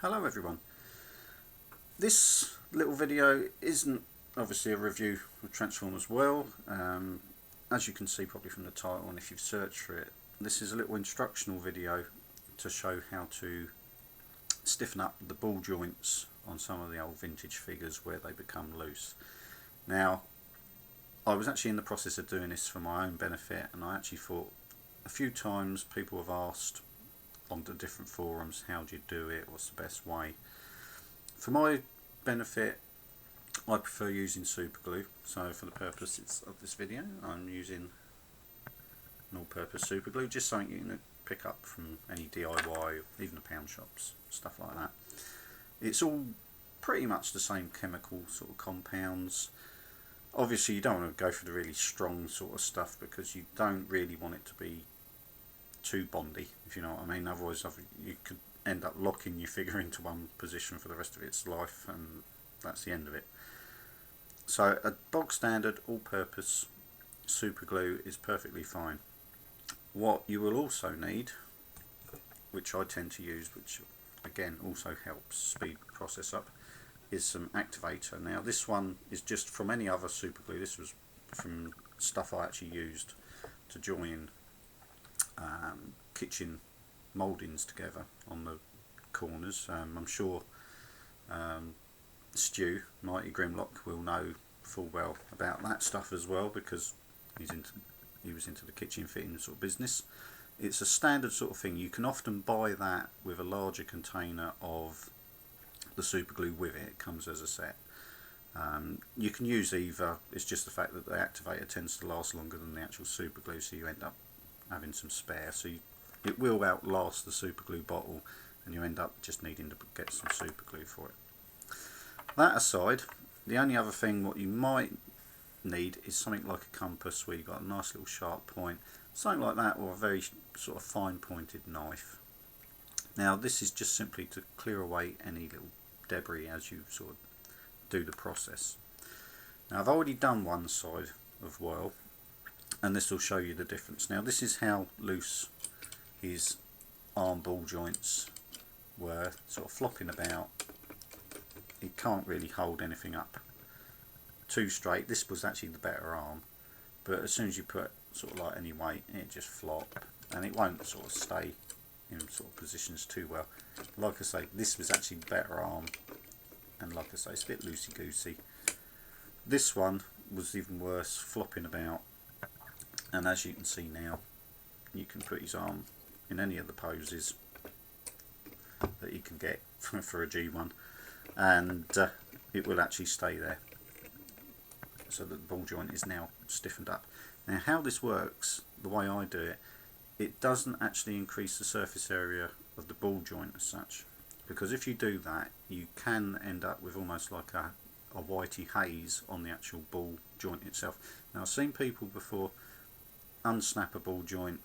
Hello everyone. This little video isn't obviously a review of Transformers Well. As you can see probably from the title, and if you've searched for it, this is a little instructional video to show how to stiffen up the ball joints on some of the old vintage figures where they become loose. Now, I was actually in the process of doing this for my own benefit, and I actually thought a few times people have asked on the different forums, how do you do it, what's the best way. For my benefit, I prefer using super glue, so for the purposes of this video I'm using an all-purpose super glue, just something you can pick up from any DIY, even the pound shops, stuff like that. It's all pretty much the same chemical sort of compounds. Obviously you don't want to go for the really strong sort of stuff because you don't really want it to be too bondy, if you know what I mean. Otherwise you could end up locking your figure into one position for the rest of its life, and that's the end of it. So a bog standard all-purpose super glue is perfectly fine. What you will also need, which I tend to use, which again also helps speed the process up, is some activator. Now this one is just from any other super glue. This was from stuff I actually used to join kitchen mouldings together on the corners. I'm sure Stu, Mighty Grimlock, will know full well about that stuff as well, because he was into the kitchen fitting sort of business. It's a standard sort of thing. You can often buy that with a larger container of the super glue with it. It comes as a set. You can use either. It's just the fact that the activator tends to last longer than the actual super glue, so you end up having some spare. So it will outlast the super glue bottle, and you end up just needing to get some super glue for it. That aside, the only other thing what you might need is something like a compass where you've got a nice little sharp point, something like that, or a very sort of fine pointed knife. Now this is just simply to clear away any little debris as you sort of do the process. Now I've already done one side of Well, and this will show you the difference. Now this is how loose his arm ball joints were, sort of flopping about. He can't really hold anything up too straight. This was actually the better arm, but as soon as you put sort of like any weight, it just flop, and it won't sort of stay in sort of positions too well. Like I say, this was actually the better arm, and like I say, it's a bit loosey goosey. This one was even worse, flopping about, and as you can see now, you can put his arm in any of the poses that you can get for a G1, and it will actually stay there, so that the ball joint is now stiffened up. Now how this works, the way I do it, it doesn't actually increase the surface area of the ball joint as such, because if you do that you can end up with almost like a whitey haze on the actual ball joint itself. Now I've seen people before unsnap a ball joint,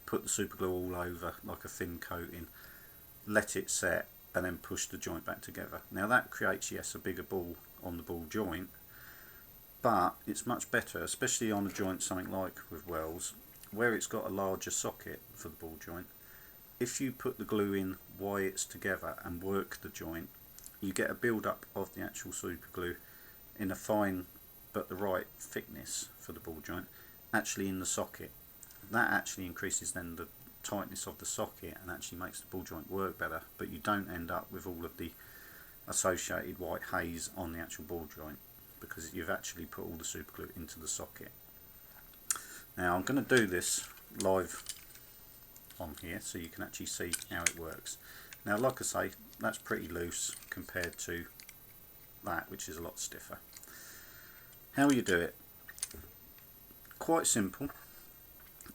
put the super glue all over like a thin coating, let it set, and then push the joint back together. Now that creates, yes, a bigger ball on the ball joint, but it's much better, especially on a joint something like with Wells, where it's got a larger socket for the ball joint. If you put the glue in while it's together and work the joint, you get a build up of the actual super glue in a fine but the right thickness for the ball joint actually in the socket. That actually increases then the tightness of the socket and actually makes the ball joint work better, but you don't end up with all of the associated white haze on the actual ball joint, because you've actually put all the super glue into the socket. Now I'm going to do this live on here so you can actually see how it works. Now like I say, that's pretty loose compared to that, which is a lot stiffer. How you do it? Quite simple,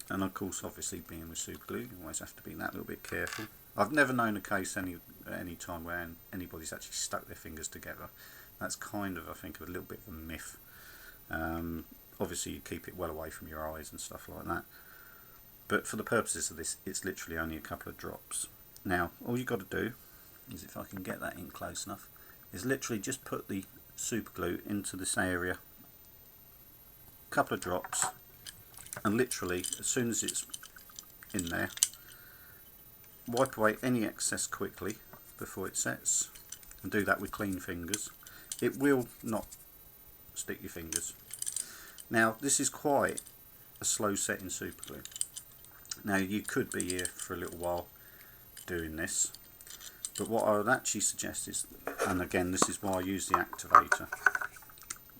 and of course obviously being with super glue you always have to be that little bit careful. I've never known a case at any time where anybody's actually stuck their fingers together. That's kind of, I think, a little bit of a myth. Obviously you keep it well away from your eyes and stuff like that, but for the purposes of this it's literally only a couple of drops. Now all you've got to do is, if I can get that in close enough, is literally just put the super glue into this area, a couple of drops, and literally as soon as it's in there, wipe away any excess quickly, before it sets, and do that with clean fingers. It will not stick your fingers. Now this is quite a slow setting super glue. Now you could be here for a little while doing this, but what I would actually suggest is, and again this is why I use the activator,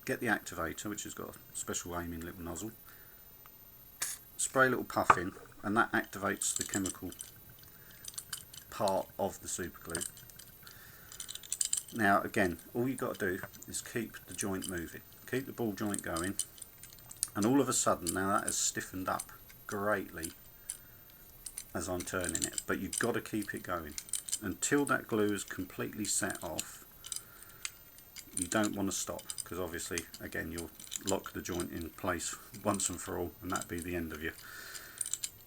get the activator, which has got a special aiming little nozzle, spray a little puff in, and that activates the chemical part of the super glue. Now again, all you've got to do is keep the joint moving, keep the ball joint going, and all of a sudden now that has stiffened up greatly as I'm turning it, but you've got to keep it going until that glue is completely set off. You don't want to stop, because obviously again you'll lock the joint in place once and for all, and that'd be the end of you.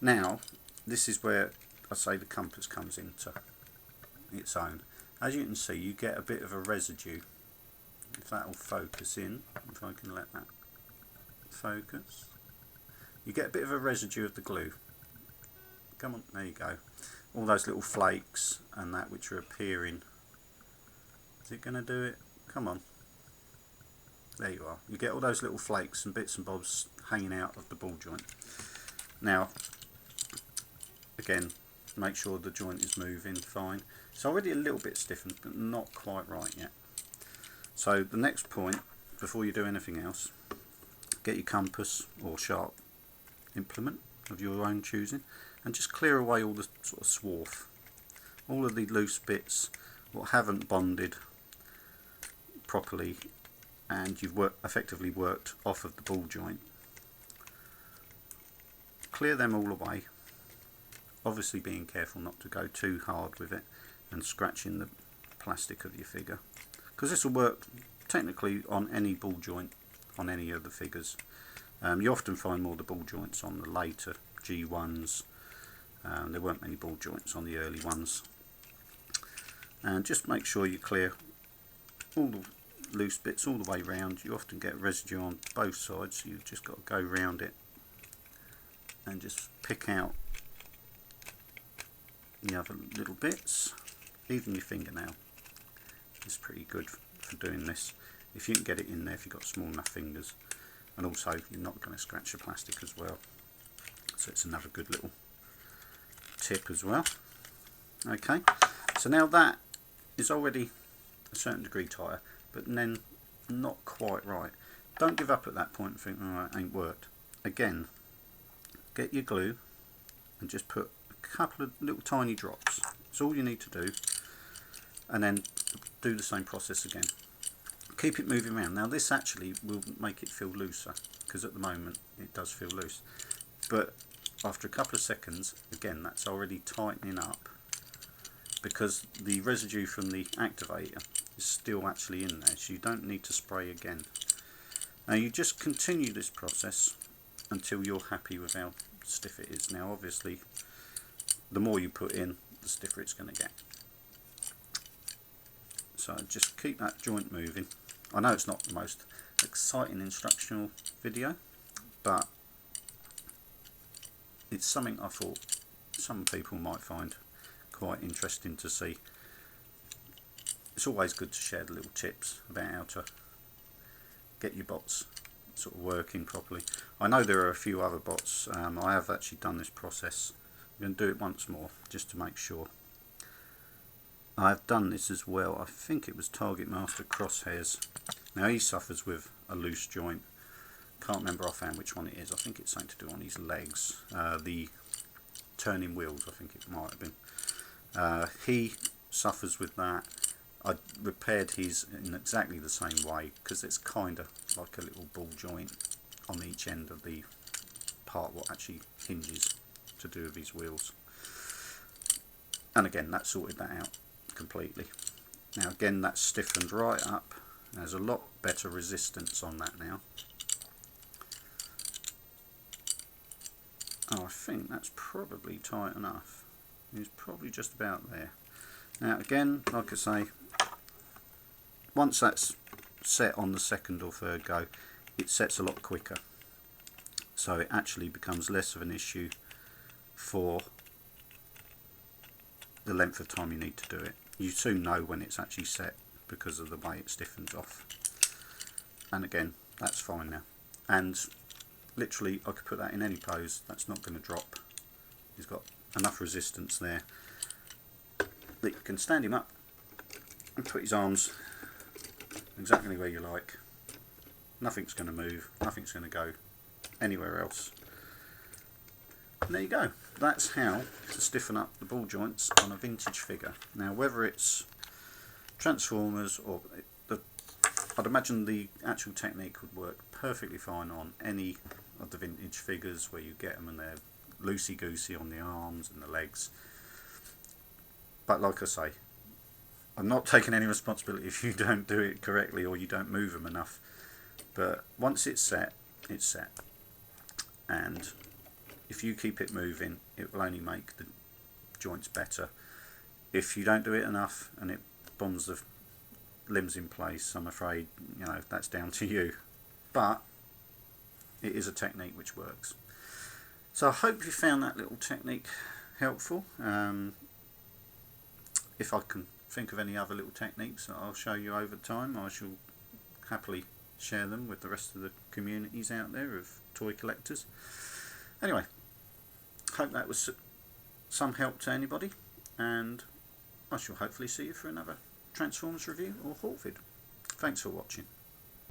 Now this is where I say the compass comes into its own. As you can see, you get a bit of a residue. If that will focus in, if I can let that focus, you get a bit of a residue of the glue. Come on, there you go. All those little flakes and that which are appearing. Is it going to do it? Come on. There you are. You get all those little flakes and bits and bobs hanging out of the ball joint. Now, again, make sure the joint is moving fine. It's already a little bit stiffened, but not quite right yet. So the next point, before you do anything else, get your compass or sharp implement of your own choosing, and just clear away all the sort of swarf, all of the loose bits what haven't bonded properly and you've effectively worked off of the ball joint. Clear them all away, obviously being careful not to go too hard with it and scratching the plastic of your figure, because this will work technically on any ball joint on any of the figures. You often find more of the ball joints on the later G1s. There weren't many ball joints on the early ones. And just make sure you clear all the loose bits all the way round. You often get residue on both sides, so you've just got to go round it and just pick out the other little bits. Even your fingernail is pretty good for doing this, if you can get it in there if you've got small enough fingers, and also you're not going to scratch the plastic as well, so it's another good little tip as well. Okay, so now that is already a certain degree tighter, but then not quite right. Don't give up at that point and think, oh, it ain't worked. Again, get your glue and just put a couple of little tiny drops. That's all you need to do, and then do the same process again. Keep it moving around. Now this actually will make it feel looser, because at the moment it does feel loose, but after a couple of seconds, again, that's already tightening up because the residue from the activator is still actually in there, so you don't need to spray again. Now you just continue this process until you're happy with how stiff it is. Now obviously the more you put in, the stiffer it's going to get. So just keep that joint moving. I know it's not the most exciting instructional video, but it's something I thought some people might find quite interesting to see. It's always good to share the little tips about how to get your bots sort of working properly. I know there are a few other bots. I have actually done this process. I'm going to do it once more just to make sure. I've done this as well. I think it was Target Master Crosshairs. Now he suffers with a loose joint. Can't remember offhand which one it is. I think it's something to do on his legs. The turning wheels, I think it might have been. He suffers with that. I repaired his in exactly the same way, because it's kind of like a little ball joint on each end of the part what actually hinges to do with his wheels. And again, that sorted that out completely. Now again, that's stiffened right up. There's a lot better resistance on that now. Oh, I think that's probably tight enough. It's probably just about there. Now again, like I say, once that's set on the second or third go, it sets a lot quicker. So it actually becomes less of an issue for the length of time you need to do it. You soon know when it's actually set because of the way it stiffens off. And again, that's fine now. And literally I could put that in any pose, that's not going to drop. He's got enough resistance there that you can stand him up and put his arms exactly where you like. Nothing's going to move, nothing's going to go anywhere else. And there you go. That's how to stiffen up the ball joints on a vintage figure. Now whether it's Transformers or I'd imagine the actual technique would work perfectly fine on any of the vintage figures where you get them and they're loosey-goosey on the arms and the legs. But like I say, I'm not taking any responsibility if you don't do it correctly or you don't move them enough. But once it's set, it's set. And if you keep it moving, it will only make the joints better. If you don't do it enough and it bombs the limbs in place, I'm afraid, you know, that's down to you. But it is a technique which works. So I hope you found that little technique helpful. If I can think of any other little techniques that I'll show you over time, I shall happily share them with the rest of the communities out there of toy collectors. Anyway, hope that was some help to anybody, and I shall hopefully see you for another Transformers review or haul vid. Thanks for watching.